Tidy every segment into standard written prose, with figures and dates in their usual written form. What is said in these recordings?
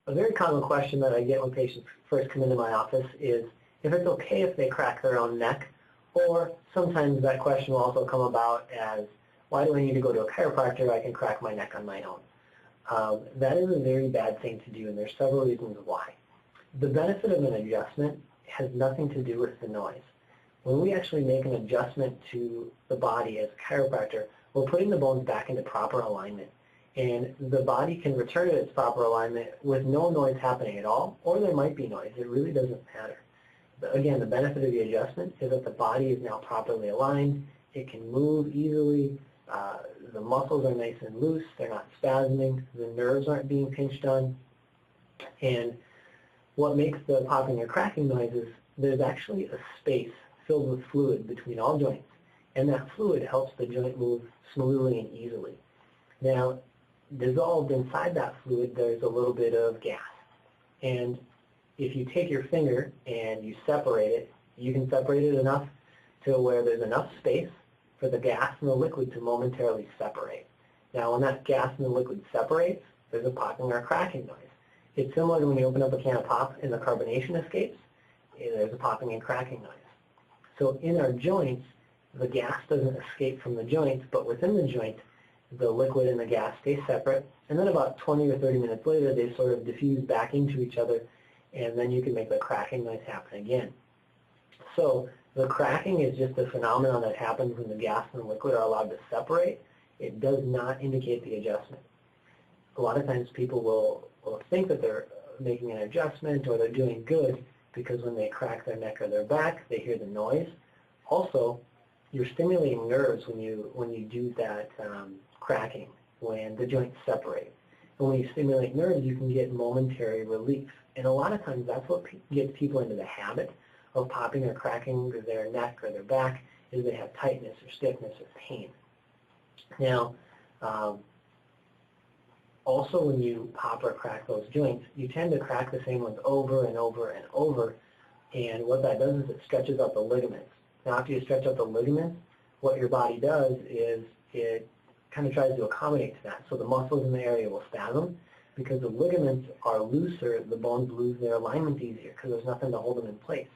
A very common question that I get when patients first come into my office is if it's okay if they crack their own neck, or sometimes that question will also come about as, why do I need to go to a chiropractor? I can crack my neck on my own. That is a very bad thing to do, and there's several reasons why. The benefit of an adjustment has nothing to do with the noise. When we actually make an adjustment to the body as a chiropractor, we're putting the bones back into proper alignment. And the body can return to its proper alignment with no noise happening at all, or there might be noise. It really doesn't matter. But again, the benefit of the adjustment is that the body is now properly aligned. It can move easily. The muscles are nice and loose. They're not spasming. The nerves aren't being pinched on. And what makes the popping or cracking noises, there's actually a space filled with fluid between all joints. And that fluid helps the joint move smoothly and easily. Now, dissolved inside that fluid, there's a little bit of gas. And if you take your finger and you separate it, you can separate it enough to where there's enough space for the gas and the liquid to momentarily separate. Now, when that gas and the liquid separates, there's a popping or cracking noise. It's similar to when you open up a can of pop and the carbonation escapes. There's a popping and cracking noise. So in our joints, the gas doesn't escape from the joints, but within the joint, the liquid and the gas stay separate, and then about 20 or 30 minutes later, they sort of diffuse back into each other, and then you can make the cracking noise happen again. So the cracking is just a phenomenon that happens when the gas and the liquid are allowed to separate. It does not indicate the adjustment. A lot of times people will think that they're making an adjustment or they're doing good because when they crack their neck or their back, they hear the noise. Also, you're stimulating nerves when you do that cracking, when the joints separate. And when you stimulate nerves, you can get momentary relief. And a lot of times that's what gets people into the habit of popping or cracking their neck or their back, is they have tightness or stiffness or pain. Now, also when you pop or crack those joints, you tend to crack the same ones over and over and over. And what that does is it stretches out the ligaments. Now, after you stretch out the ligaments, what your body does is it kind of tries to accommodate to that. So the muscles in the area will spasm. Because the ligaments are looser, the bones lose their alignment easier because there's nothing to hold them in place.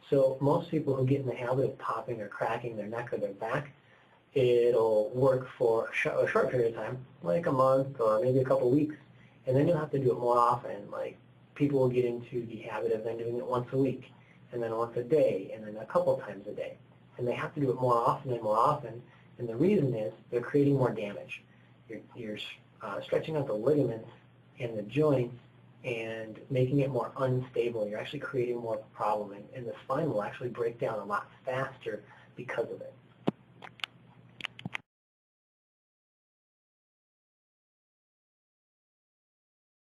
So most people who get in the habit of popping or cracking their neck or their back, it'll work for a short period of time, like a month or maybe a couple weeks, and then you'll have to do it more often. Like people will get into the habit of then doing it once a week, and then once a day, and then a couple times a day. And they have to do it more often and more often, and the reason is they're creating more damage. You're stretching out the ligaments and the joints and making it more unstable. You're actually creating more problem, and the spine will actually break down a lot faster because of it.